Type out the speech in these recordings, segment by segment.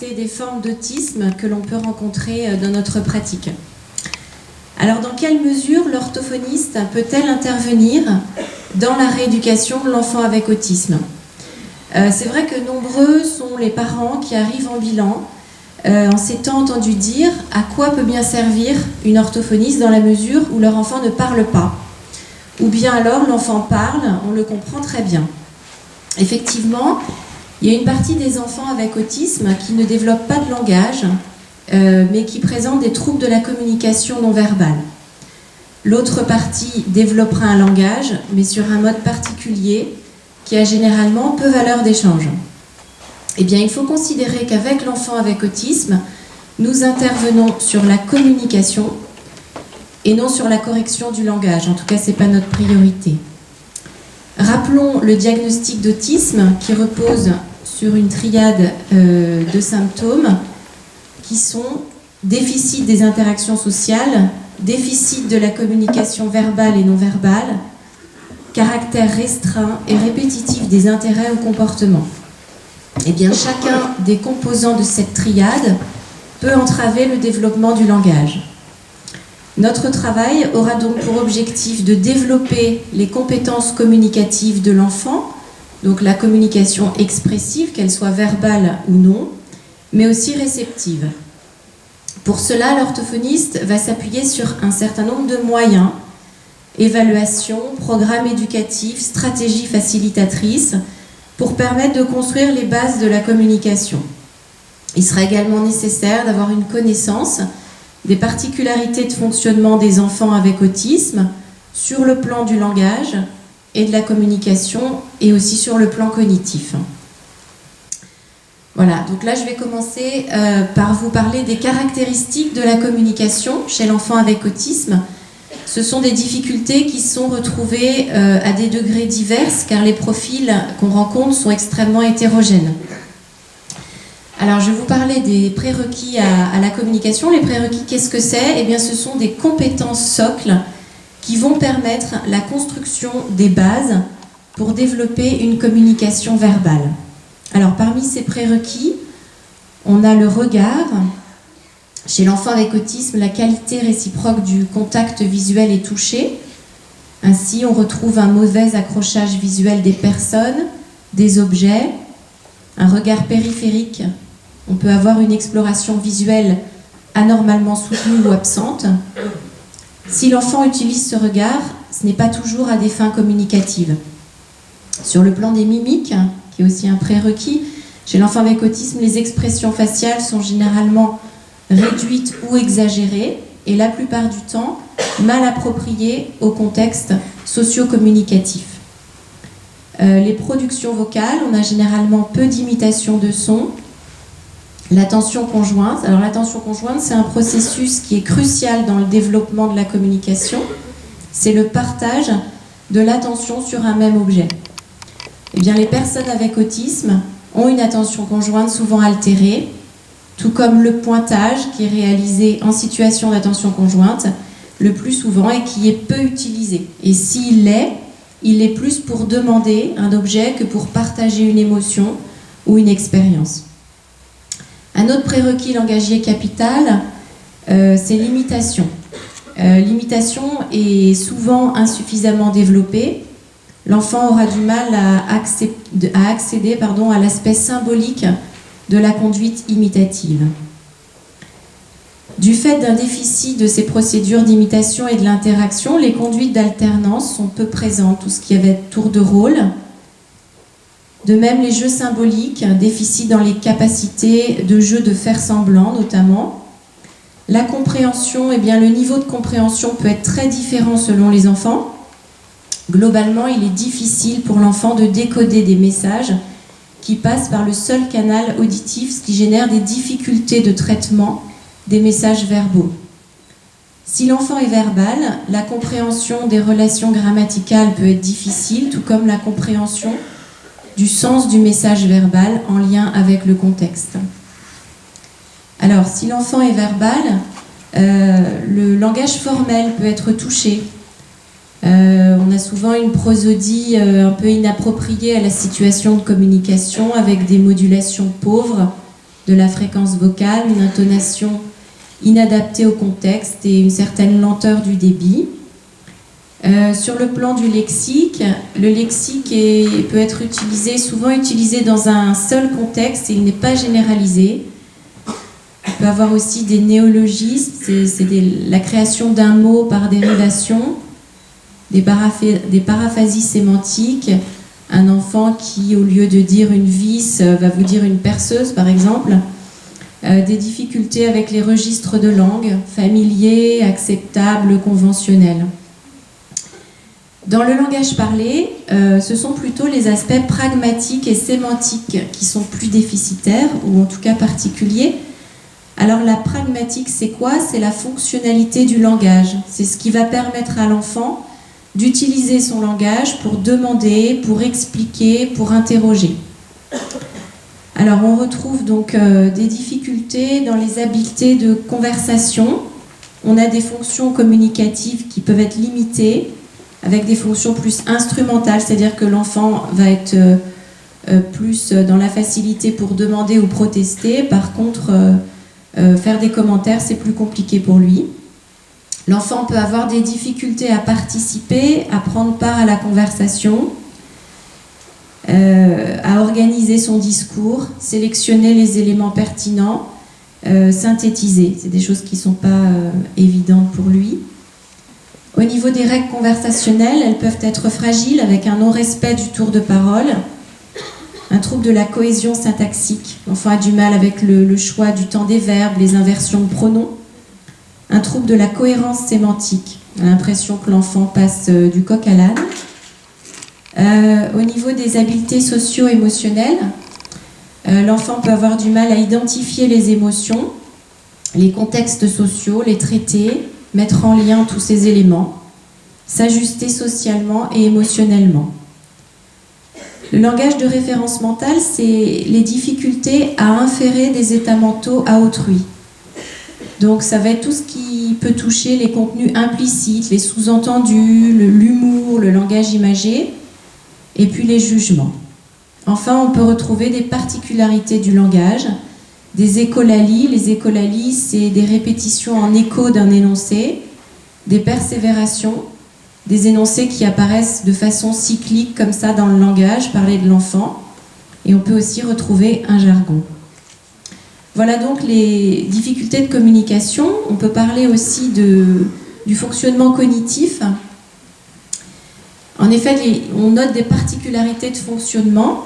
des formes d'autisme que l'on peut rencontrer dans notre pratique. Alors, dans quelle mesure l'orthophoniste peut-elle intervenir dans la rééducation de l'enfant avec autisme ? C'est vrai que nombreux sont les parents qui arrivent en bilan en s'étant entendu dire à quoi peut bien servir une orthophoniste dans la mesure où leur enfant ne parle pas. Ou bien alors l'enfant parle, on le comprend très bien. Effectivement, il y a une partie des enfants avec autisme qui ne développent pas de langage, mais qui présentent des troubles de la communication non verbale. L'autre partie développera un langage, mais sur un mode particulier, qui a généralement peu valeur d'échange. Eh bien, il faut considérer qu'avec l'enfant avec autisme, nous intervenons sur la communication et non sur la correction du langage. En tout cas, ce n'est pas notre priorité. Rappelons le diagnostic d'autisme qui repose sur une triade de symptômes qui sont déficit des interactions sociales, déficit de la communication verbale et non verbale, caractère restreint et répétitif des intérêts ou comportements. Eh bien, chacun des composants de cette triade peut entraver le développement du langage. Notre travail aura donc pour objectif de développer les compétences communicatives de l'enfant, donc la communication expressive, qu'elle soit verbale ou non, mais aussi réceptive. Pour cela, l'orthophoniste va s'appuyer sur un certain nombre de moyens, évaluation, programme éducatif, stratégie facilitatrice, pour permettre de construire les bases de la communication. Il sera également nécessaire d'avoir une connaissance des particularités de fonctionnement des enfants avec autisme sur le plan du langage et de la communication et aussi sur le plan cognitif. Voilà, donc là je vais commencer par vous parler des caractéristiques de la communication chez l'enfant avec autisme. Ce sont des difficultés qui sont retrouvées à des degrés divers car les profils qu'on rencontre sont extrêmement hétérogènes. Alors je vais vous parler des prérequis à la communication. Les prérequis, qu'est-ce que c'est ? Eh bien ce sont des compétences socles qui vont permettre la construction des bases pour développer une communication verbale. Alors parmi ces prérequis, on a le regard. Chez l'enfant avec autisme, la qualité réciproque du contact visuel et touché. Ainsi, on retrouve un mauvais accrochage visuel des personnes, des objets, un regard périphérique. On peut avoir une exploration visuelle anormalement soutenue ou absente. Si l'enfant utilise ce regard, ce n'est pas toujours à des fins communicatives. Sur le plan des mimiques, qui est aussi un prérequis, chez l'enfant avec autisme, les expressions faciales sont généralement réduites ou exagérées et la plupart du temps mal appropriées au contexte socio-communicatif. Les productions vocales, on a généralement peu d'imitation de son. L'attention conjointe, alors l'attention conjointe c'est un processus qui est crucial dans le développement de la communication, c'est le partage de l'attention sur un même objet. Eh bien, les personnes avec autisme ont une attention conjointe souvent altérée, tout comme le pointage qui est réalisé en situation d'attention conjointe le plus souvent et qui est peu utilisé. Et s'il l'est, il est plus pour demander un objet que pour partager une émotion ou une expérience. Un autre prérequis langagier capital, c'est l'imitation. L'imitation est souvent insuffisamment développée. L'enfant aura du mal à accéder à l'aspect symbolique de la conduite imitative. Du fait d'un déficit de ces procédures d'imitation et de l'interaction, les conduites d'alternance sont peu présentes, tout ce qui va être tour de rôle. De même, les jeux symboliques, déficit dans les capacités de jeu de faire semblant notamment. La compréhension, eh bien, le niveau de compréhension peut être très différent selon les enfants. Globalement, il est difficile pour l'enfant de décoder des messages qui passent par le seul canal auditif, ce qui génère des difficultés de traitement des messages verbaux. Si l'enfant est verbal, la compréhension des relations grammaticales peut être difficile, tout comme la compréhension du sens du message verbal en lien avec le contexte. Alors, si l'enfant est verbal, le langage formel peut être touché. On a souvent une prosodie un peu inappropriée à la situation de communication avec des modulations pauvres de la fréquence vocale, une intonation inadaptée au contexte et une certaine lenteur du débit. Sur le plan du lexique, le lexique peut être souvent utilisé dans un seul contexte et il n'est pas généralisé. On peut avoir aussi des néologismes, c'est la création d'un mot par dérivation, des paraphasies sémantiques. Un enfant qui, au lieu de dire une vis, va vous dire une perceuse, par exemple. Des difficultés avec les registres de langue, familiers, acceptables, conventionnels. Dans le langage parlé, ce sont plutôt les aspects pragmatiques et sémantiques qui sont plus déficitaires, ou en tout cas particuliers. Alors la pragmatique, c'est quoi? C'est la fonctionnalité du langage. C'est ce qui va permettre à l'enfant d'utiliser son langage pour demander, pour expliquer, pour interroger. Alors on retrouve donc des difficultés dans les habiletés de conversation. On a des fonctions communicatives qui peuvent être limitées, avec des fonctions plus instrumentales, c'est-à-dire que l'enfant va être plus dans la facilité pour demander ou protester. Par contre, faire des commentaires, c'est plus compliqué pour lui. L'enfant peut avoir des difficultés à participer, à prendre part à la conversation, à organiser son discours, sélectionner les éléments pertinents, synthétiser. C'est des choses qui ne sont pas évidentes pour lui. Au niveau des règles conversationnelles, elles peuvent être fragiles avec un non-respect du tour de parole, un trouble de la cohésion syntaxique. L'enfant a du mal avec le choix du temps des verbes, les inversions de pronoms. Un trouble de la cohérence sémantique. On a l'impression que l'enfant passe du coq à l'âne. Au niveau des habiletés socio-émotionnelles, l'enfant peut avoir du mal à identifier les émotions, les contextes sociaux, les traiter, mettre en lien tous ces éléments, s'ajuster socialement et émotionnellement. Le langage de référence mentale, c'est les difficultés à inférer des états mentaux à autrui. Donc ça va être tout ce qui peut toucher les contenus implicites, les sous-entendus, l'humour, le langage imagé, et puis les jugements. Enfin, on peut retrouver des particularités du langage, des écholalies. Les écholalies, c'est des répétitions en écho d'un énoncé, des persévérations, des énoncés qui apparaissent de façon cyclique comme ça dans le langage, parler de l'enfant. Et on peut aussi retrouver un jargon. Voilà donc les difficultés de communication. On peut parler aussi du fonctionnement cognitif. En effet, on note des particularités de fonctionnement,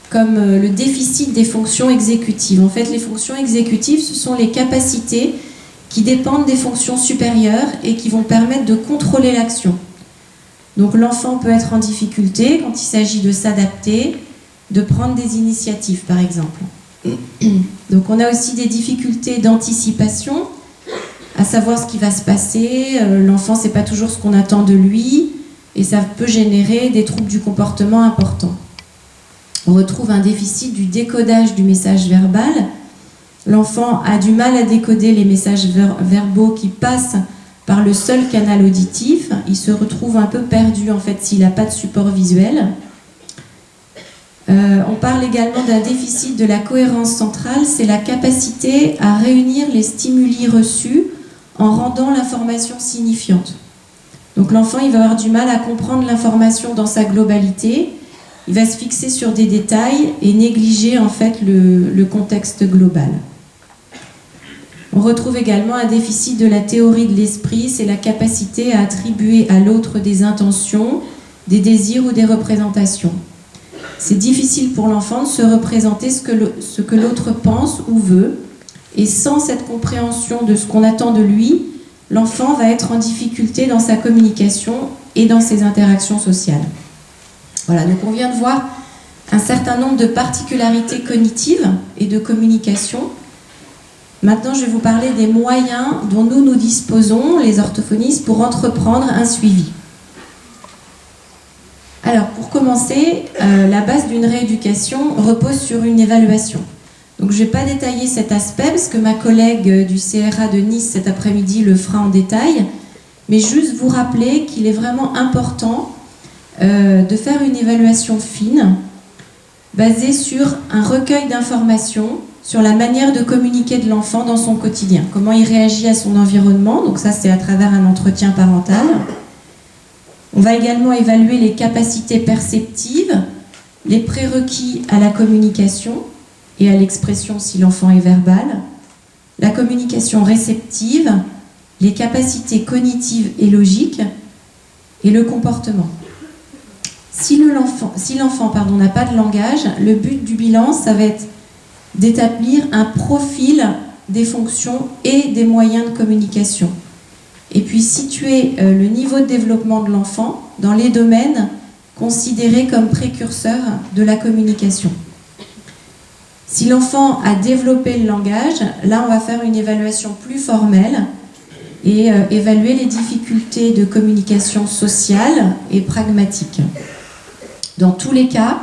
comme le déficit des fonctions exécutives. En fait, les fonctions exécutives, ce sont les capacités qui dépendent des fonctions supérieures et qui vont permettre de contrôler l'action. Donc l'enfant peut être en difficulté quand il s'agit de s'adapter, de prendre des initiatives, par exemple. Donc on a aussi des difficultés d'anticipation, à savoir ce qui va se passer. L'enfant, c'est pas toujours ce qu'on attend de lui, et ça peut générer des troubles du comportement importants. On retrouve un déficit du décodage du message verbal. L'enfant a du mal à décoder les messages verbaux qui passent par le seul canal auditif. Il se retrouve un peu perdu en fait s'il n'a pas de support visuel. On parle également d'un déficit de la cohérence centrale, c'est la capacité à réunir les stimuli reçus en rendant l'information signifiante. Donc l'enfant, il va avoir du mal à comprendre l'information dans sa globalité, il va se fixer sur des détails et négliger en fait le contexte global. On retrouve également un déficit de la théorie de l'esprit, c'est la capacité à attribuer à l'autre des intentions, des désirs ou des représentations. C'est difficile pour l'enfant de se représenter ce que l'autre pense ou veut, et sans cette compréhension de ce qu'on attend de lui, l'enfant va être en difficulté dans sa communication et dans ses interactions sociales. Voilà, donc on vient de voir un certain nombre de particularités cognitives et de communication. Maintenant, je vais vous parler des moyens dont nous disposons, les orthophonistes, pour entreprendre un suivi. Alors, pour commencer, la base d'une rééducation repose sur une évaluation. Donc, je ne vais pas détailler cet aspect parce que ma collègue du CRA de Nice cet après-midi le fera en détail, mais juste vous rappeler qu'il est vraiment important de faire une évaluation fine, basée sur un recueil d'informations sur la manière de communiquer de l'enfant dans son quotidien, comment il réagit à son environnement, donc ça c'est à travers un entretien parental. On va également évaluer les capacités perceptives, les prérequis à la communication et à l'expression si l'enfant est verbal, la communication réceptive, les capacités cognitives et logiques et le comportement. Si l'enfant n'a pas de langage, le but du bilan, ça va être d'établir un profil des fonctions et des moyens de communication. Et puis situer le niveau de développement de l'enfant dans les domaines considérés comme précurseurs de la communication. Si l'enfant a développé le langage, là on va faire une évaluation plus formelle et évaluer les difficultés de communication sociale et pragmatique. Dans tous les cas,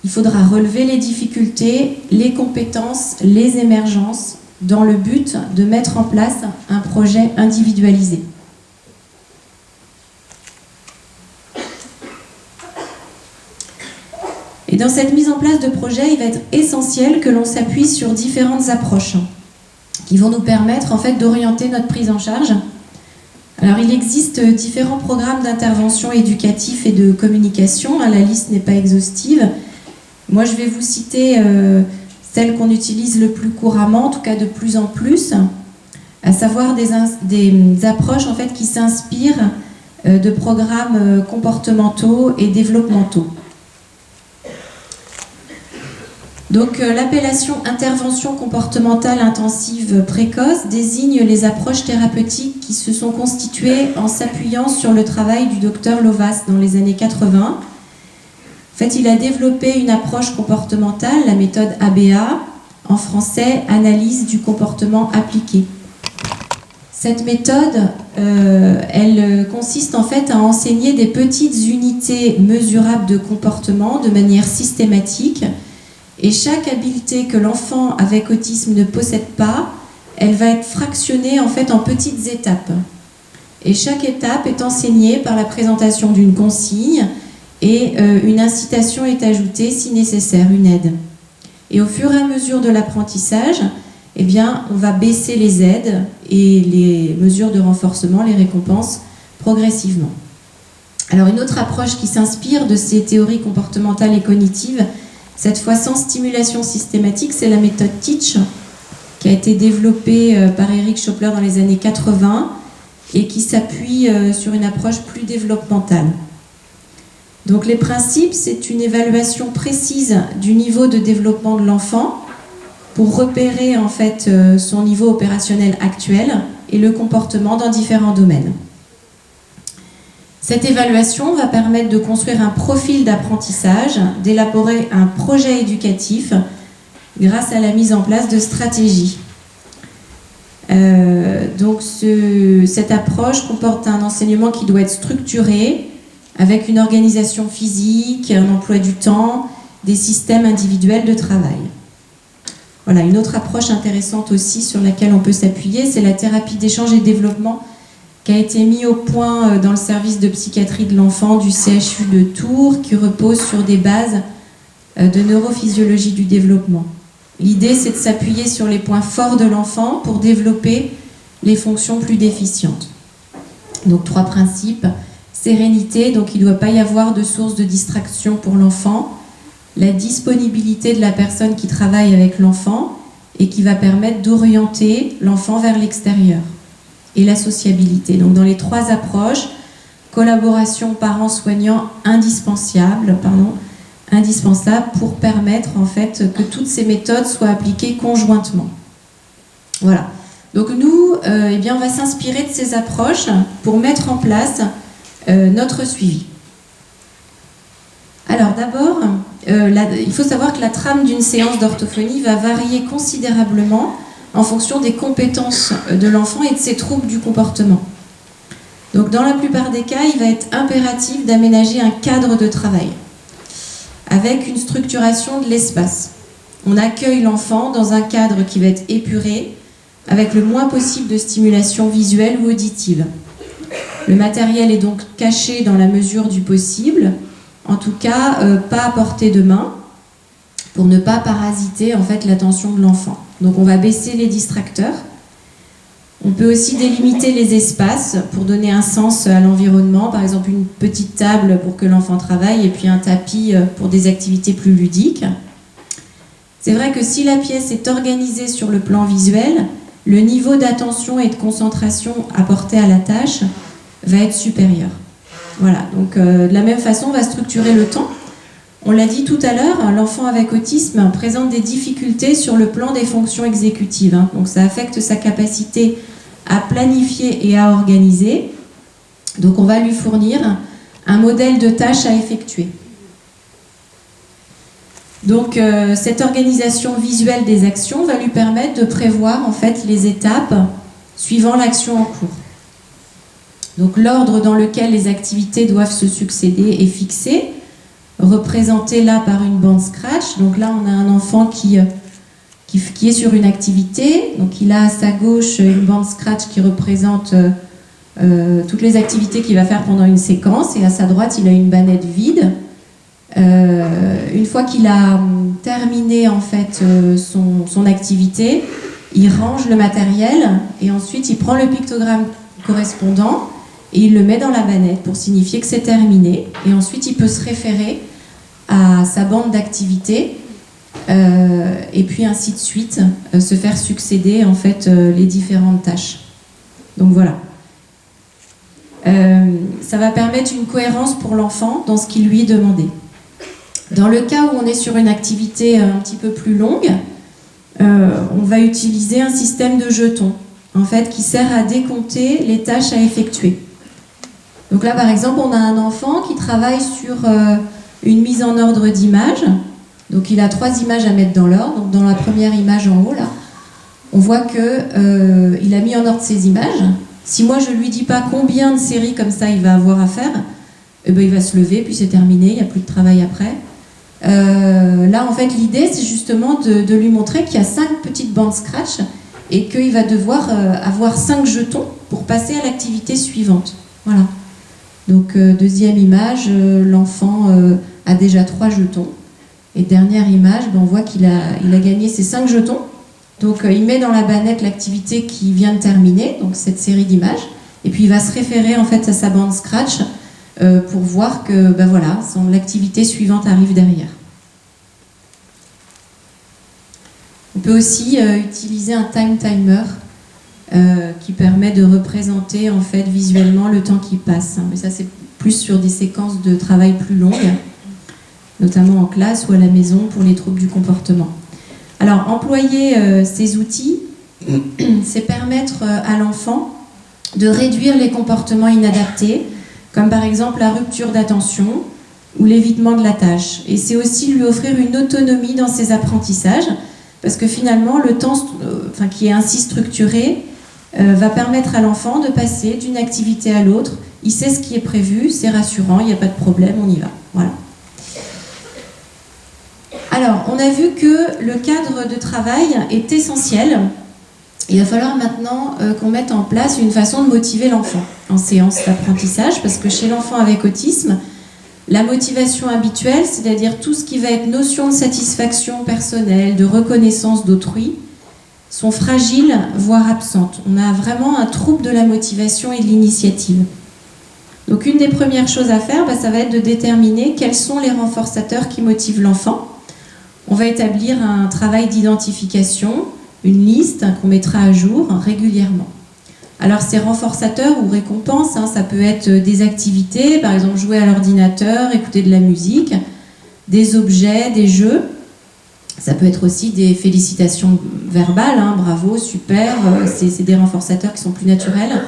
il faudra relever les difficultés, les compétences, les émergences, dans le but de mettre en place un projet individualisé. Et dans cette mise en place de projet, il va être essentiel que l'on s'appuie sur différentes approches qui vont nous permettre en fait d'orienter notre prise en charge. Alors il existe différents programmes d'intervention éducatifs et de communication, la liste n'est pas exhaustive. Moi je vais vous citer celles qu'on utilise le plus couramment, en tout cas de plus en plus, à savoir des approches en fait qui s'inspirent de programmes comportementaux et développementaux. Donc l'appellation intervention comportementale intensive précoce désigne les approches thérapeutiques qui se sont constituées en s'appuyant sur le travail du docteur Lovas dans les années 80. En fait, il a développé une approche comportementale, la méthode ABA, en français, analyse du comportement appliqué. Cette méthode, elle consiste en fait à enseigner des petites unités mesurables de comportement de manière systématique. Et chaque habileté que l'enfant avec autisme ne possède pas, elle va être fractionnée en fait en petites étapes. Et chaque étape est enseignée par la présentation d'une consigne et une incitation est ajoutée si nécessaire, une aide. Et au fur et à mesure de l'apprentissage, eh bien, on va baisser les aides et les mesures de renforcement, les récompenses, progressivement. Alors une autre approche qui s'inspire de ces théories comportementales et cognitives, cette fois sans stimulation systématique, c'est la méthode Teach, qui a été développée par Eric Schopler dans les années 80 et qui s'appuie sur une approche plus développementale. Donc les principes, c'est une évaluation précise du niveau de développement de l'enfant pour repérer en fait son niveau opérationnel actuel et le comportement dans différents domaines. Cette évaluation va permettre de construire un profil d'apprentissage, d'élaborer un projet éducatif grâce à la mise en place de stratégies. Donc cette approche comporte un enseignement qui doit être structuré, avec une organisation physique, un emploi du temps, des systèmes individuels de travail. Voilà, une autre approche intéressante aussi sur laquelle on peut s'appuyer, c'est la thérapie d'échange et développement qui a été mis au point dans le service de psychiatrie de l'enfant du CHU de Tours, qui repose sur des bases de neurophysiologie du développement. L'idée, c'est de s'appuyer sur les points forts de l'enfant pour développer les fonctions plus déficientes. Donc 3 principes. Sérénité, donc il ne doit pas y avoir de source de distraction pour l'enfant. La disponibilité de la personne qui travaille avec l'enfant et qui va permettre d'orienter l'enfant vers l'extérieur. Et la sociabilité. Donc dans les 3 approches, collaboration parents-soignants indispensable pour permettre en fait que toutes ces méthodes soient appliquées conjointement. Voilà. Donc nous, eh bien, on va s'inspirer de ces approches pour mettre en place notre suivi. Alors d'abord, il faut savoir que la trame d'une séance d'orthophonie va varier considérablement en fonction des compétences de l'enfant et de ses troubles du comportement. Donc dans la plupart des cas, il va être impératif d'aménager un cadre de travail avec une structuration de l'espace. On accueille l'enfant dans un cadre qui va être épuré, avec le moins possible de stimulation visuelle ou auditive. Le matériel est donc caché dans la mesure du possible, en tout cas pas à portée de main. pour ne pas parasiter en fait l'attention de l'enfant. Donc on va baisser les distracteurs. On peut aussi délimiter les espaces pour donner un sens à l'environnement, par exemple une petite table pour que l'enfant travaille et puis un tapis pour des activités plus ludiques. C'est vrai que si la pièce est organisée sur le plan visuel, le niveau d'attention et de concentration apporté à la tâche va être supérieur. Voilà, donc de la même façon, on va structurer le temps. On l'a dit tout à l'heure, l'enfant avec autisme présente des difficultés sur le plan des fonctions exécutives. Donc ça affecte sa capacité à planifier et à organiser. Donc on va lui fournir un modèle de tâches à effectuer. Donc cette organisation visuelle des actions va lui permettre de prévoir en fait les étapes suivant l'action en cours. Donc l'ordre dans lequel les activités doivent se succéder est fixé, représenté là par une bande scratch. Donc là on a un enfant qui est sur une activité, donc il a à sa gauche une bande scratch qui représente toutes les activités qu'il va faire pendant une séquence, et à sa droite il a une bannette vide. Une fois qu'il a terminé en fait son activité, il range le matériel et ensuite il prend le pictogramme correspondant et il le met dans la bannette pour signifier que c'est terminé, et ensuite il peut se référer à sa bande d'activité et puis ainsi de suite se faire succéder en fait les différentes tâches. Donc voilà. Ça va permettre une cohérence pour l'enfant dans ce qui lui est demandé. Dans le cas où on est sur une activité un petit peu plus longue, on va utiliser un système de jetons en fait, qui sert à décompter les tâches à effectuer. Donc là, par exemple, on a un enfant qui travaille sur une mise en ordre d'images. Donc il a 3 images à mettre dans l'ordre. Donc dans la première image en haut, là, on voit qu'il a mis en ordre ses images. Si moi je ne lui dis pas combien de séries comme ça il va avoir à faire, eh ben, il va se lever, puis c'est terminé, il n'y a plus de travail après. Là, en fait, l'idée, c'est justement de lui montrer qu'il y a 5 petites bandes scratch et qu'il va devoir avoir 5 jetons pour passer à l'activité suivante. Voilà. Donc, deuxième image, l'enfant a déjà 3 jetons. Et dernière image, ben, on voit qu'il a gagné ses 5 jetons. Donc, il met dans la bannette l'activité qui vient de terminer, donc cette série d'images. Et puis, il va se référer en fait à sa bande scratch pour voir que ben voilà, l'activité suivante arrive derrière. On peut aussi utiliser un time timer qui permet de représenter en fait visuellement le temps qui passe. Mais ça, c'est plus sur des séquences de travail plus longues, notamment en classe ou à la maison pour les troubles du comportement. Alors, employer ces outils, c'est permettre à l'enfant de réduire les comportements inadaptés, comme par exemple la rupture d'attention ou l'évitement de la tâche. Et c'est aussi lui offrir une autonomie dans ses apprentissages, parce que finalement, le temps qui est ainsi structuré va permettre à l'enfant de passer d'une activité à l'autre. Il sait ce qui est prévu, c'est rassurant, il n'y a pas de problème, on y va. Voilà. Alors, on a vu que le cadre de travail est essentiel. Il va falloir maintenant qu'on mette en place une façon de motiver l'enfant en séance d'apprentissage, parce que chez l'enfant avec autisme, la motivation habituelle, c'est-à-dire tout ce qui va être notion de satisfaction personnelle, de reconnaissance d'autrui, sont fragiles, voire absentes. On a vraiment un trouble de la motivation et de l'initiative. Donc une des premières choses à faire, ça va être de déterminer quels sont les renforçateurs qui motivent l'enfant. On va établir un travail d'identification, une liste qu'on mettra à jour régulièrement. Alors ces renforçateurs ou récompenses, ça peut être des activités, par exemple jouer à l'ordinateur, écouter de la musique, des objets, des jeux. Ça peut être aussi des félicitations verbales, bravo, super, c'est des renforçateurs qui sont plus naturels.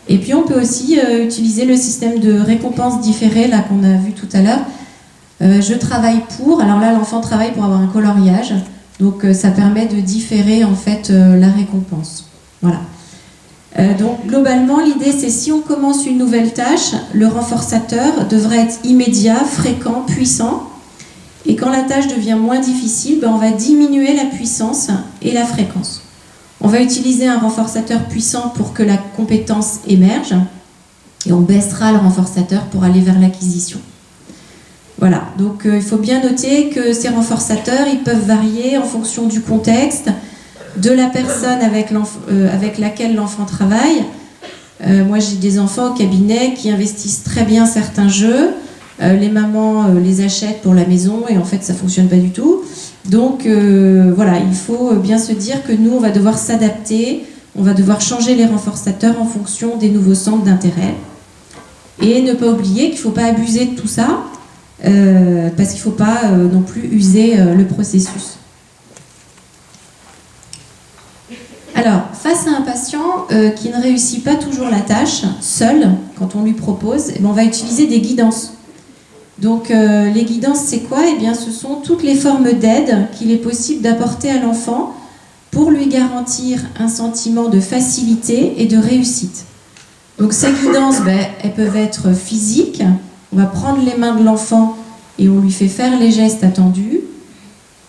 Et puis on peut aussi utiliser le système de récompense différée là qu'on a vu tout à l'heure. Je travaille pour, alors là l'enfant travaille pour avoir un coloriage, donc ça permet de différer en fait la récompense. Voilà. Donc globalement l'idée c'est si on commence une nouvelle tâche, le renforçateur devrait être immédiat, fréquent, puissant, et quand la tâche devient moins difficile, on va diminuer la puissance et la fréquence. On va utiliser un renforçateur puissant pour que la compétence émerge, et on baissera le renforçateur pour aller vers l'acquisition. Voilà, donc il faut bien noter que ces renforçateurs, ils peuvent varier en fonction du contexte, de la personne avec laquelle l'enfant travaille. Moi, j'ai des enfants au cabinet qui investissent très bien certains jeux. Les mamans les achètent pour la maison et en fait, ça ne fonctionne pas du tout. Donc, voilà, il faut bien se dire que nous, on va devoir s'adapter, on va devoir changer les renforçateurs en fonction des nouveaux centres d'intérêt. Et ne pas oublier qu'il ne faut pas abuser de tout ça, parce qu'il ne faut pas non plus user le processus. Alors, face à un patient qui ne réussit pas toujours la tâche, seul, quand on lui propose, on va utiliser des guidances. Donc, les guidances, c'est quoi? Eh bien, ce sont toutes les formes d'aide qu'il est possible d'apporter à l'enfant pour lui garantir un sentiment de facilité et de réussite. Donc, ces guidances, elles peuvent être physiques. On va prendre les mains de l'enfant et on lui fait faire les gestes attendus.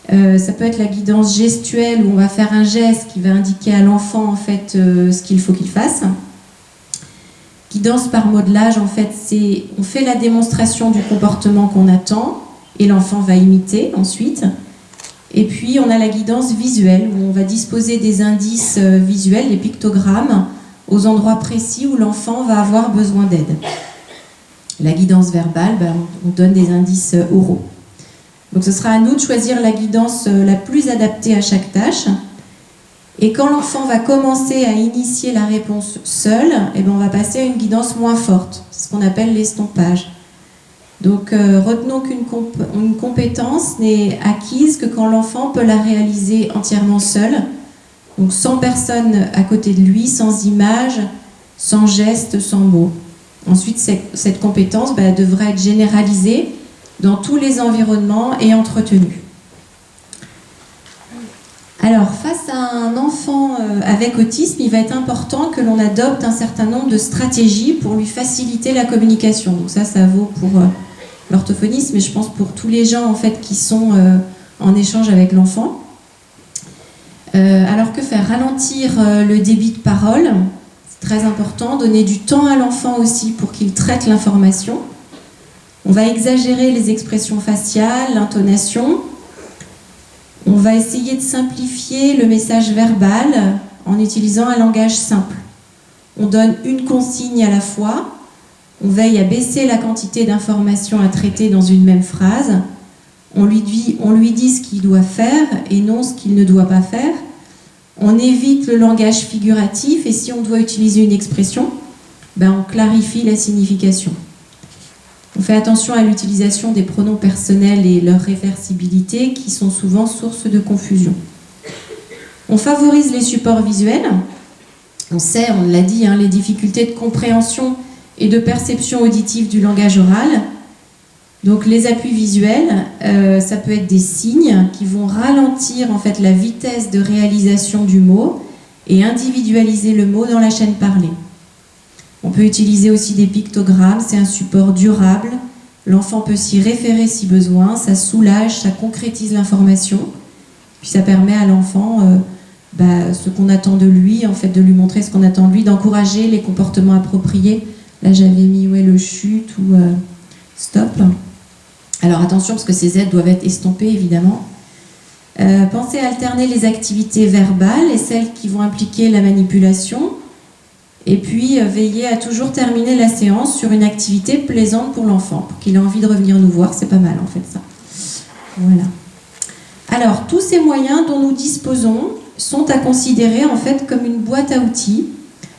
Ça peut être la guidance gestuelle où on va faire un geste qui va indiquer à l'enfant en fait ce qu'il faut qu'il fasse. Guidance par modelage, en fait, c'est on fait la démonstration du comportement qu'on attend et l'enfant va imiter ensuite. Et puis on a la guidance visuelle où on va disposer des indices visuels, des pictogrammes, aux endroits précis où l'enfant va avoir besoin d'aide. La guidance verbale, on donne des indices oraux. Donc ce sera à nous de choisir la guidance la plus adaptée à chaque tâche. Et quand l'enfant va commencer à initier la réponse seul, on va passer à une guidance moins forte, c'est ce qu'on appelle l'estompage. Donc retenons qu'une compétence n'est acquise que quand l'enfant peut la réaliser entièrement seul, donc sans personne à côté de lui, sans image, sans geste, sans mots. Ensuite, cette compétence devra être généralisée dans tous les environnements et entretenue. Alors, face à un enfant avec autisme, il va être important que l'on adopte un certain nombre de stratégies pour lui faciliter la communication. Donc ça vaut pour l'orthophoniste, mais je pense pour tous les gens en fait qui sont en échange avec l'enfant. Alors que faire? Ralentir le débit de parole, c'est très important. Donner du temps à l'enfant aussi pour qu'il traite l'information. On va exagérer les expressions faciales, l'intonation. On va essayer de simplifier le message verbal en utilisant un langage simple. On donne une consigne à la fois. On veille à baisser la quantité d'informations à traiter dans une même phrase. On lui dit ce qu'il doit faire et non ce qu'il ne doit pas faire. On évite le langage figuratif et si on doit utiliser une expression, on clarifie la signification. On fait attention à l'utilisation des pronoms personnels et leur réversibilité qui sont souvent source de confusion. On favorise les supports visuels. On sait, on l'a dit, les difficultés de compréhension et de perception auditive du langage oral. Donc les appuis visuels, ça peut être des signes qui vont ralentir en fait la vitesse de réalisation du mot et individualiser le mot dans la chaîne parlée. On peut utiliser aussi des pictogrammes, c'est un support durable. L'enfant peut s'y référer si besoin, ça soulage, ça concrétise l'information. Puis ça permet à l'enfant ce qu'on attend de lui, en fait, de lui montrer ce qu'on attend de lui, d'encourager les comportements appropriés. Là, j'avais mis le chute ou stop. Alors attention, parce que ces aides doivent être estompées, évidemment. Pensez à alterner les activités verbales et celles qui vont impliquer la manipulation. Et puis, veillez à toujours terminer la séance sur une activité plaisante pour l'enfant, pour qu'il ait envie de revenir nous voir. C'est pas mal, en fait, ça. Voilà. Alors, tous ces moyens dont nous disposons sont à considérer, en fait, comme une boîte à outils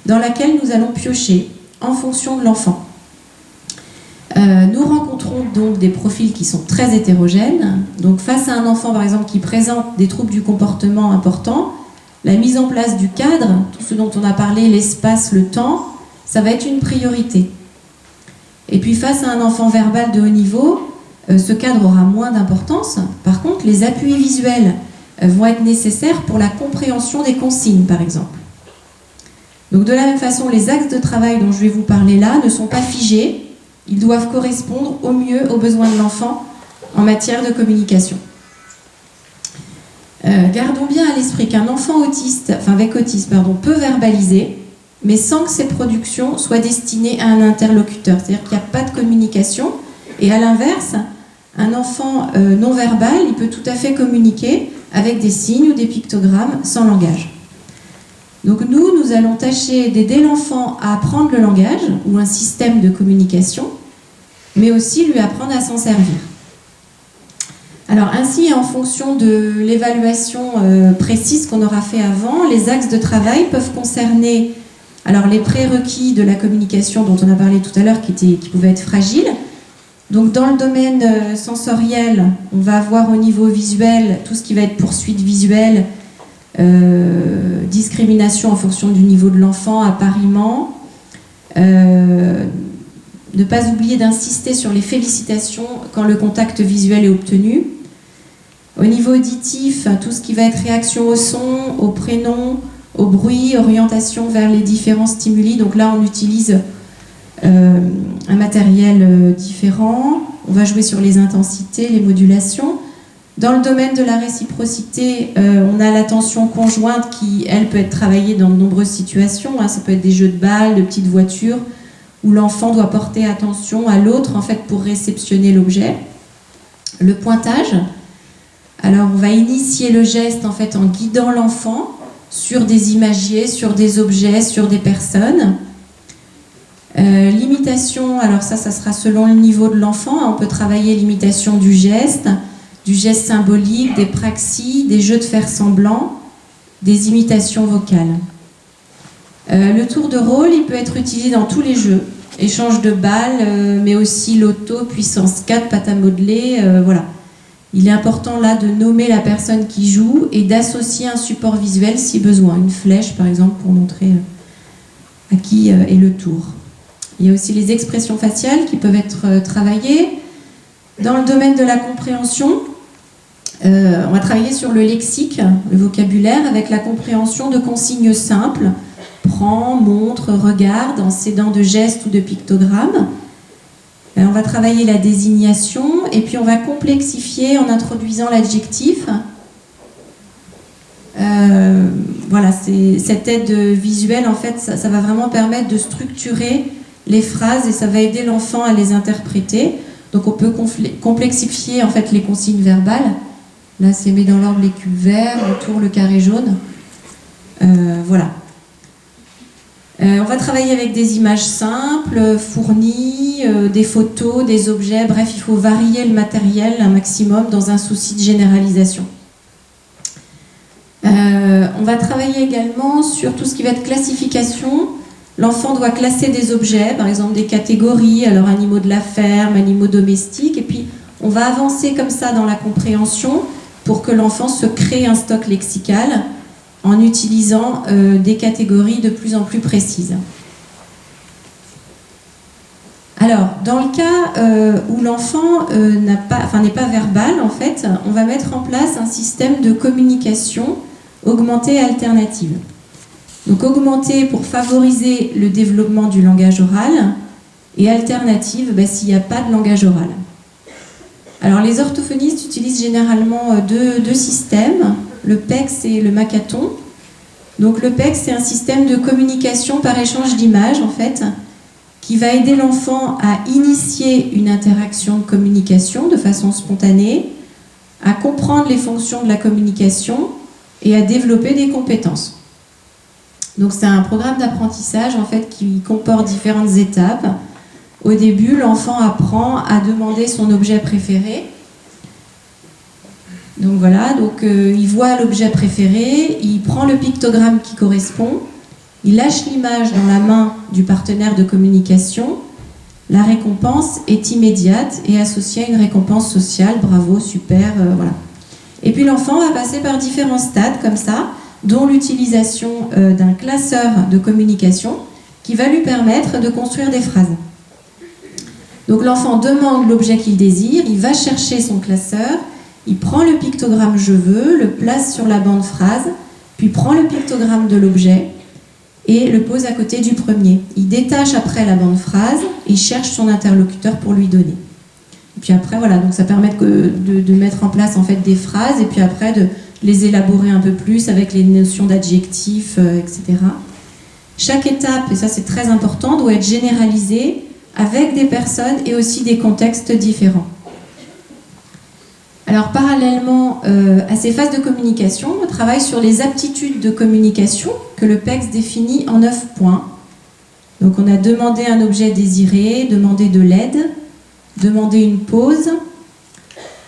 dans laquelle nous allons piocher en fonction de l'enfant. Nous rencontrons donc des profils qui sont très hétérogènes. Donc, face à un enfant, par exemple, qui présente des troubles du comportement importants, la mise en place du cadre, tout ce dont on a parlé, l'espace, le temps, ça va être une priorité. Et puis face à un enfant verbal de haut niveau, ce cadre aura moins d'importance. Par contre, les appuis visuels vont être nécessaires pour la compréhension des consignes, par exemple. Donc de la même façon, les axes de travail dont je vais vous parler là ne sont pas figés. Ils doivent correspondre au mieux aux besoins de l'enfant en matière de communication. Gardons bien à l'esprit qu'un enfant avec autisme peut verbaliser, mais sans que ses productions soient destinées à un interlocuteur. C'est-à-dire qu'il n'y a pas de communication. Et à l'inverse, Un enfant non verbal, il peut tout à fait communiquer avec des signes ou des pictogrammes sans langage. Donc nous allons tâcher d'aider l'enfant à apprendre le langage ou un système de communication, mais aussi lui apprendre à s'en servir. Alors ainsi, en fonction de l'évaluation précise qu'on aura fait avant, les axes de travail peuvent concerner alors, les prérequis de la communication dont on a parlé tout à l'heure qui pouvaient être fragiles. Donc dans le domaine sensoriel, on va avoir au niveau visuel tout ce qui va être poursuite visuelle, discrimination en fonction du niveau de l'enfant, appariement. Ne pas oublier d'insister sur les félicitations quand le contact visuel est obtenu. Au niveau auditif, tout ce qui va être réaction au son, au prénom, au bruit, orientation vers les différents stimuli. Donc là, on utilise un matériel différent. On va jouer sur les intensités, les modulations. Dans le domaine de la réciprocité, on a l'attention conjointe qui, elle, peut être travaillée dans de nombreuses situations. Ça peut être des jeux de balles, de petites voitures, où l'enfant doit porter attention à l'autre en fait, pour réceptionner l'objet. Le pointage. Alors, on va initier le geste en fait, en guidant l'enfant sur des imagiers, sur des objets, sur des personnes. L'imitation, alors ça sera selon le niveau de l'enfant. On peut travailler l'imitation du geste symbolique, des praxis, des jeux de faire semblant, des imitations vocales. Le tour de rôle, il peut être utilisé dans tous les jeux. Échange de balles, mais aussi loto, puissance 4, pâte à modeler, voilà. Il est important là de nommer la personne qui joue et d'associer un support visuel si besoin, une flèche par exemple pour montrer à qui est le tour. Il y a aussi les expressions faciales qui peuvent être travaillées. Dans le domaine de la compréhension, on va travailler sur le lexique, le vocabulaire, avec la compréhension de consignes simples, prend, montre, regarde, en s'aidant de gestes ou de pictogrammes. On va travailler la désignation et puis on va complexifier en introduisant l'adjectif. Voilà, cette aide visuelle, en fait, ça va vraiment permettre de structurer les phrases et ça va aider l'enfant à les interpréter. Donc on peut complexifier en fait les consignes verbales. Là, c'est met dans l'ordre les cubes verts, le tour, le carré jaune. Voilà. On va travailler avec des images simples, fournies, des photos, des objets. Bref, il faut varier le matériel un maximum dans un souci de généralisation. On va travailler également sur tout ce qui va être classification. L'enfant doit classer des objets, par exemple des catégories, alors animaux de la ferme, animaux domestiques, et puis on va avancer comme ça dans la compréhension pour que l'enfant se crée un stock lexical en utilisant des catégories de plus en plus précises. Alors, dans le cas où l'enfant n'est pas verbal, en fait, on va mettre en place un système de communication augmentée alternative. Donc augmentée pour favoriser le développement du langage oral et alternative s'il n'y a pas de langage oral. Alors les orthophonistes utilisent généralement deux systèmes, le PEX et le Makaton. Donc le PEX, c'est un système de communication par échange d'images en fait, qui va aider l'enfant à initier une interaction de communication de façon spontanée, à comprendre les fonctions de la communication et à développer des compétences. Donc c'est un programme d'apprentissage en fait qui comporte différentes étapes. Au début, l'enfant apprend à demander son objet préféré. Donc voilà, il voit l'objet préféré, il prend le pictogramme qui correspond, il lâche l'image dans la main du partenaire de communication. La récompense est immédiate et associée à une récompense sociale, bravo, super, voilà. Et puis l'enfant va passer par différents stades comme ça, dont l'utilisation d'un classeur de communication qui va lui permettre de construire des phrases. Donc l'enfant demande l'objet qu'il désire, il va chercher son classeur, il prend le pictogramme « je veux », le place sur la bande phrase, puis prend le pictogramme de l'objet et le pose à côté du premier. Il détache après la bande phrase, il cherche son interlocuteur pour lui donner. Et puis après, voilà, donc ça permet de mettre en place en fait des phrases et puis après de les élaborer un peu plus avec les notions d'adjectifs, etc. Chaque étape, et ça c'est très important, doit être généralisée avec des personnes et aussi des contextes différents. Alors parallèlement à ces phases de communication, on travaille sur les aptitudes de communication que le PECS définit en 9 points. Donc on a demandé un objet désiré, demandé de l'aide, demander une pause,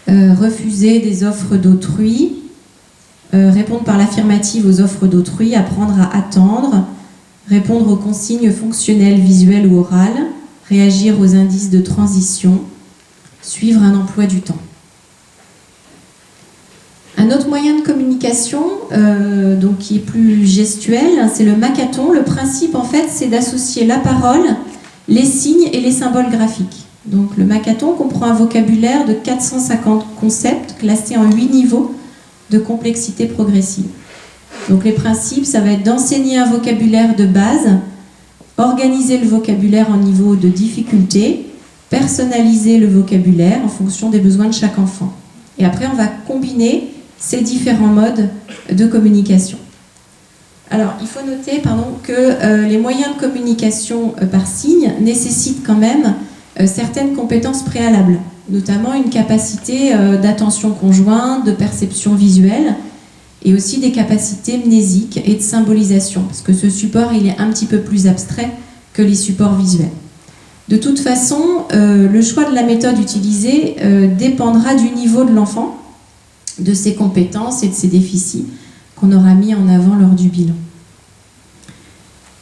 refuser des offres d'autrui, répondre par l'affirmative aux offres d'autrui, apprendre à attendre, répondre aux consignes fonctionnelles, visuelles ou orales, réagir aux indices de transition, suivre un emploi du temps. Un autre moyen de communication, donc qui est plus gestuel, c'est le macathon. Le principe, en fait, c'est d'associer la parole, les signes et les symboles graphiques. Donc le macathon comprend un vocabulaire de 450 concepts classés en 8 niveaux de complexité progressive. Donc les principes, ça va être d'enseigner un vocabulaire de base, organiser le vocabulaire en niveau de difficulté, personnaliser le vocabulaire en fonction des besoins de chaque enfant. Et après, on va combiner ces différents modes de communication. Alors, il faut noter que les moyens de communication par signe nécessitent quand même certaines compétences préalables, notamment une capacité d'attention conjointe, de perception visuelle, et aussi des capacités mnésiques et de symbolisation, parce que ce support, il est un petit peu plus abstrait que les supports visuels. De toute façon, le choix de la méthode utilisée dépendra du niveau de l'enfant, de ses compétences et de ses déficits qu'on aura mis en avant lors du bilan.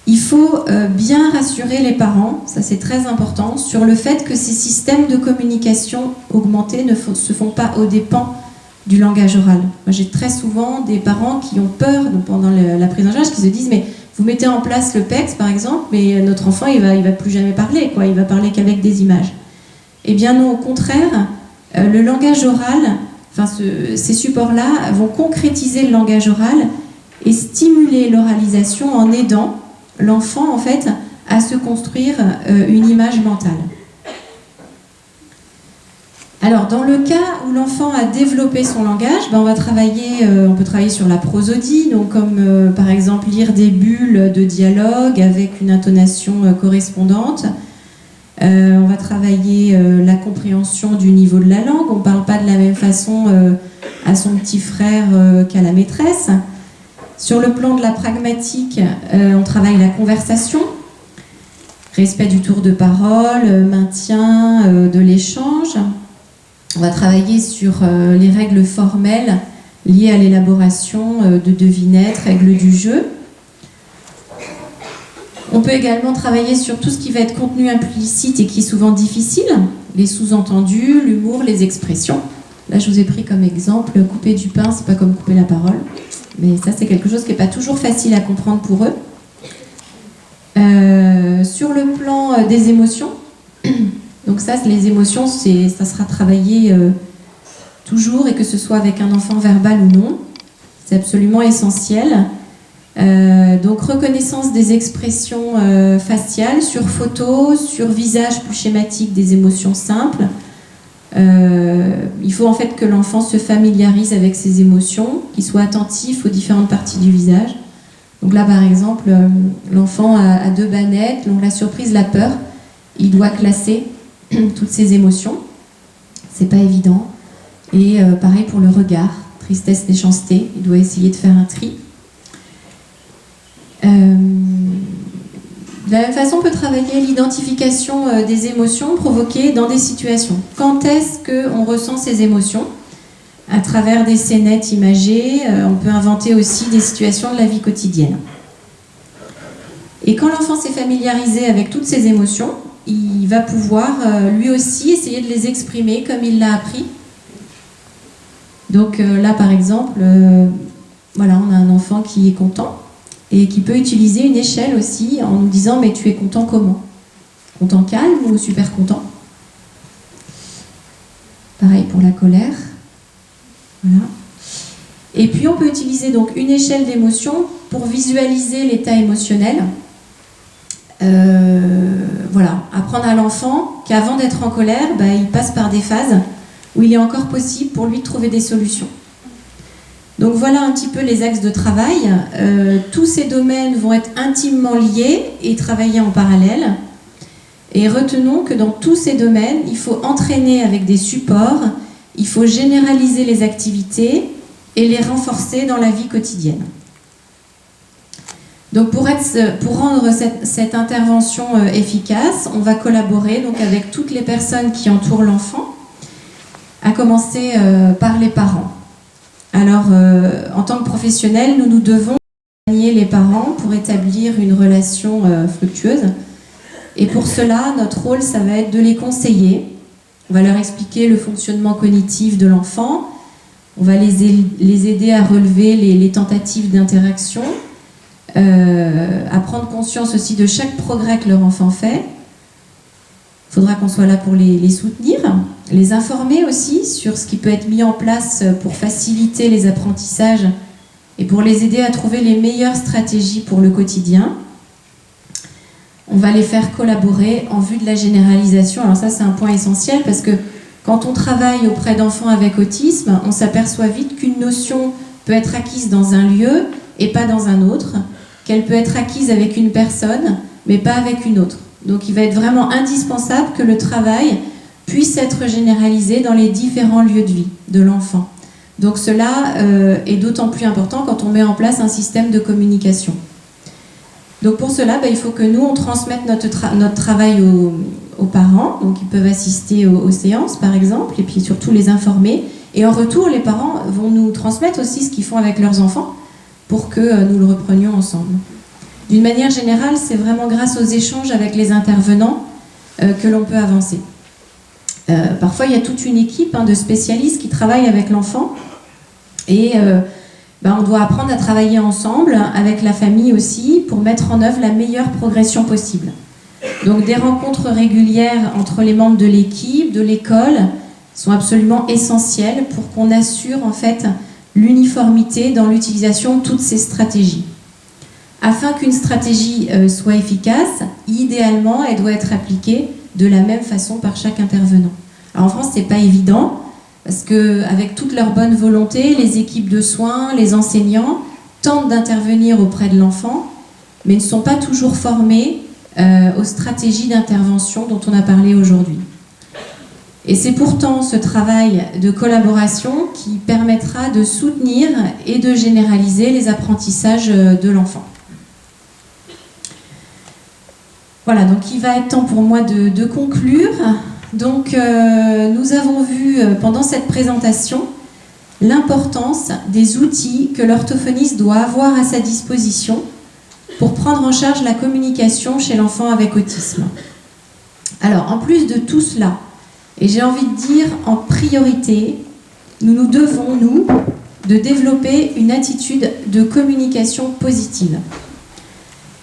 Il faut bien rassurer les parents, ça c'est très important, sur le fait que ces systèmes de communication augmentée ne se font pas aux dépens du langage oral. Moi, j'ai très souvent des parents qui ont peur pendant la prise en charge, qui se disent mais vous mettez en place le PECS par exemple, mais notre enfant il va plus jamais parler, quoi. Il va parler qu'avec des images. Eh bien non, au contraire, le langage oral, ces supports-là vont concrétiser le langage oral et stimuler l'oralisation en aidant l'enfant en fait à se construire une image mentale. Alors, dans le cas où l'enfant a développé son langage, on peut travailler sur la prosodie, donc comme par exemple lire des bulles de dialogue avec une intonation correspondante. On va travailler la compréhension du niveau de la langue. On ne parle pas de la même façon à son petit frère qu'à la maîtresse. Sur le plan de la pragmatique, on travaille la conversation, respect du tour de parole, maintien de l'échange. On va travailler sur les règles formelles liées à l'élaboration de devinettes, règles du jeu. On peut également travailler sur tout ce qui va être contenu implicite et qui est souvent difficile, les sous-entendus, l'humour, les expressions. Là, je vous ai pris comme exemple, couper du pain, c'est pas comme couper la parole. Mais ça, c'est quelque chose qui n'est pas toujours facile à comprendre pour eux. Sur le plan des émotions, donc ça, les émotions, ça sera travaillé toujours, et que ce soit avec un enfant verbal ou non. C'est absolument essentiel. Donc reconnaissance des expressions faciales sur photo, sur visage plus schématique des émotions simples. Il faut en fait que l'enfant se familiarise avec ses émotions, qu'il soit attentif aux différentes parties du visage. Donc là par exemple, l'enfant a 2 bannettes, donc la surprise, la peur, il doit classer toutes ses émotions, c'est pas évident. Et pareil pour le regard, tristesse, méchanceté, il doit essayer de faire un tri. De la même façon, on peut travailler l'identification des émotions provoquées dans des situations. Quand est-ce qu'on ressent ces émotions? À travers des scénettes imagées, on peut inventer aussi des situations de la vie quotidienne. Et quand l'enfant s'est familiarisé avec toutes ces émotions, il va pouvoir lui aussi essayer de les exprimer comme il l'a appris. Donc là, par exemple, voilà, on a un enfant qui est content et qui peut utiliser une échelle aussi en nous disant « mais tu es content comment? Content calme ou super content ?» Pareil pour la colère. Voilà. Et puis on peut utiliser donc une échelle d'émotions pour visualiser l'état émotionnel. Voilà, apprendre à l'enfant qu'avant d'être en colère, il passe par des phases où il est encore possible pour lui de trouver des solutions. Donc voilà un petit peu les axes de travail. Tous ces domaines vont être intimement liés et travaillés en parallèle. Et retenons que dans tous ces domaines, il faut entraîner avec des supports il faut généraliser les activités et les renforcer dans la vie quotidienne. Donc pour rendre cette intervention efficace, on va collaborer donc avec toutes les personnes qui entourent l'enfant, à commencer par les parents. Alors, en tant que professionnels, nous devons accompagner les parents pour établir une relation fructueuse. Et pour cela, notre rôle, ça va être de les conseiller. On va leur expliquer le fonctionnement cognitif de l'enfant. On va les aider à relever les tentatives d'interaction, à prendre conscience aussi de chaque progrès que leur enfant fait. Il faudra qu'on soit là pour les soutenir, les informer aussi sur ce qui peut être mis en place pour faciliter les apprentissages et pour les aider à trouver les meilleures stratégies pour le quotidien. On va les faire collaborer en vue de la généralisation. Alors ça, c'est un point essentiel parce que quand on travaille auprès d'enfants avec autisme, on s'aperçoit vite qu'une notion peut être acquise dans un lieu et pas dans un autre, qu'elle peut être acquise avec une personne, mais pas avec une autre. Donc il va être vraiment indispensable que le travail puisse être généralisé dans les différents lieux de vie de l'enfant. Donc cela est d'autant plus important quand on met en place un système de communication. Donc pour cela, il faut que nous, on transmette notre travail aux parents, donc ils peuvent assister aux séances par exemple, et puis surtout les informer. Et en retour, les parents vont nous transmettre aussi ce qu'ils font avec leurs enfants pour que nous le reprenions ensemble. D'une manière générale, c'est vraiment grâce aux échanges avec les intervenants que l'on peut avancer. Parfois, il y a toute une équipe de spécialistes qui travaillent avec l'enfant et on doit apprendre à travailler ensemble, avec la famille aussi, pour mettre en œuvre la meilleure progression possible. Donc des rencontres régulières entre les membres de l'équipe, de l'école, sont absolument essentielles pour qu'on assure en fait l'uniformité dans l'utilisation de toutes ces stratégies. Afin qu'une stratégie soit efficace, idéalement, elle doit être appliquée de la même façon par chaque intervenant. Alors en France, c'est pas évident, parce qu'avec toute leur bonne volonté, les équipes de soins, les enseignants tentent d'intervenir auprès de l'enfant, mais ne sont pas toujours formés aux stratégies d'intervention dont on a parlé aujourd'hui. Et c'est pourtant ce travail de collaboration qui permettra de soutenir et de généraliser les apprentissages de l'enfant. Voilà, donc il va être temps pour moi de conclure. Donc nous avons vu pendant cette présentation l'importance des outils que l'orthophoniste doit avoir à sa disposition pour prendre en charge la communication chez l'enfant avec autisme. Alors, en plus de tout cela, et j'ai envie de dire en priorité, nous devons, de développer une attitude de communication positive.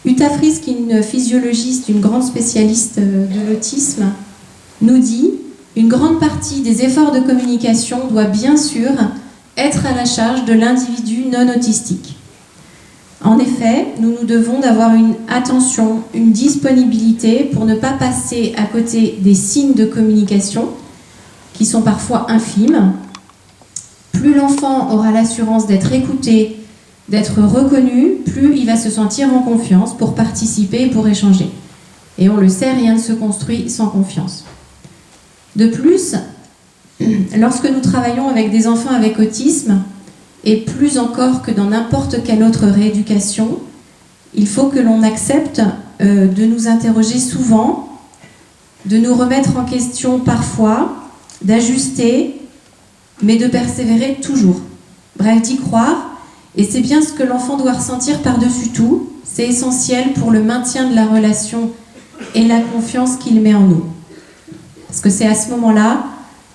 Uta Friis, qui est une physiologiste, une grande spécialiste de l'autisme, nous dit « Une grande partie des efforts de communication doit bien sûr être à la charge de l'individu non autistique. En effet, nous devons d'avoir une attention, une disponibilité pour ne pas passer à côté des signes de communication qui sont parfois infimes. Plus l'enfant aura l'assurance d'être écouté, d'être reconnu, plus il va se sentir en confiance pour participer et pour échanger. Et on le sait, rien ne se construit sans confiance. De plus, lorsque nous travaillons avec des enfants avec autisme, et plus encore que dans n'importe quelle autre rééducation, il faut que l'on accepte de nous interroger souvent, de nous remettre en question parfois, d'ajuster, mais de persévérer toujours. Bref, d'y croire, et c'est bien ce que l'enfant doit ressentir par-dessus tout, c'est essentiel pour le maintien de la relation et la confiance qu'il met en nous. Parce que c'est à ce moment-là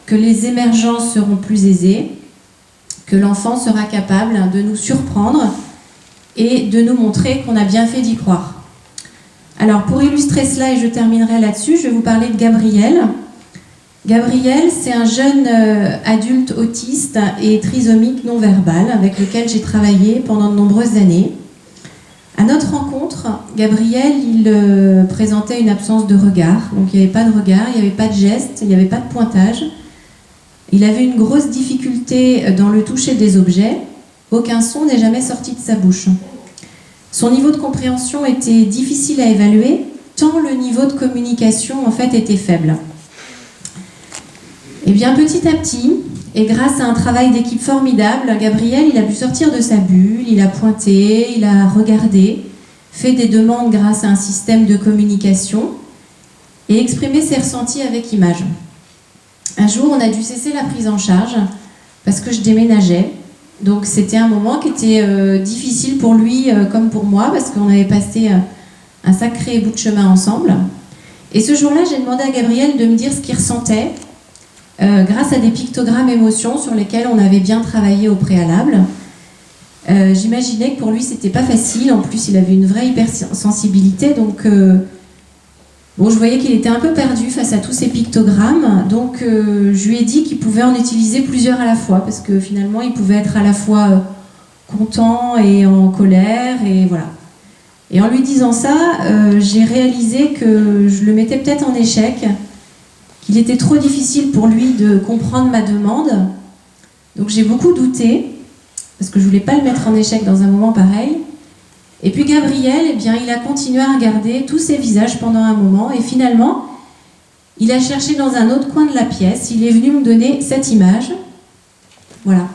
que les émergences seront plus aisées, que l'enfant sera capable de nous surprendre et de nous montrer qu'on a bien fait d'y croire. Alors pour illustrer cela, et je terminerai là-dessus, je vais vous parler de Gabriel. Gabriel, c'est un jeune adulte autiste et trisomique non-verbal avec lequel j'ai travaillé pendant de nombreuses années. À notre rencontre, Gabriel, il présentait une absence de regard. Donc il n'y avait pas de regard, il n'y avait pas de geste, il n'y avait pas de pointage. Il avait une grosse difficulté dans le toucher des objets. Aucun son n'est jamais sorti de sa bouche. Son niveau de compréhension était difficile à évaluer, tant le niveau de communication en fait était faible. Et bien petit à petit, Et grâce à un travail d'équipe formidable, Gabriel, il a pu sortir de sa bulle, il a pointé, il a regardé, fait des demandes grâce à un système de communication et exprimé ses ressentis avec image. Un jour, on a dû cesser la prise en charge parce que je déménageais. Donc c'était un moment qui était difficile pour lui comme pour moi parce qu'on avait passé un sacré bout de chemin ensemble. Et ce jour-là, j'ai demandé à Gabriel de me dire ce qu'il ressentait grâce à des pictogrammes émotions sur lesquels on avait bien travaillé au préalable. J'imaginais que pour lui, c'était pas facile. En plus, il avait une vraie hypersensibilité. Donc, bon, je voyais qu'il était un peu perdu face à tous ces pictogrammes. Donc, je lui ai dit qu'il pouvait en utiliser plusieurs à la fois. Parce que finalement, il pouvait être à la fois content et en colère. Et voilà. Et en lui disant ça, j'ai réalisé que je le mettais peut-être en échec, qu'il était trop difficile pour lui de comprendre ma demande. Donc j'ai beaucoup douté, parce que je ne voulais pas le mettre en échec dans un moment pareil. Et puis Gabriel, eh bien, il a continué à regarder tous ces visages pendant un moment, et finalement, il a cherché dans un autre coin de la pièce, il est venu me donner cette image. Voilà.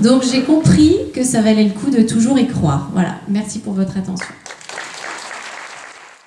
Donc j'ai compris que ça valait le coup de toujours y croire. Voilà, merci pour votre attention.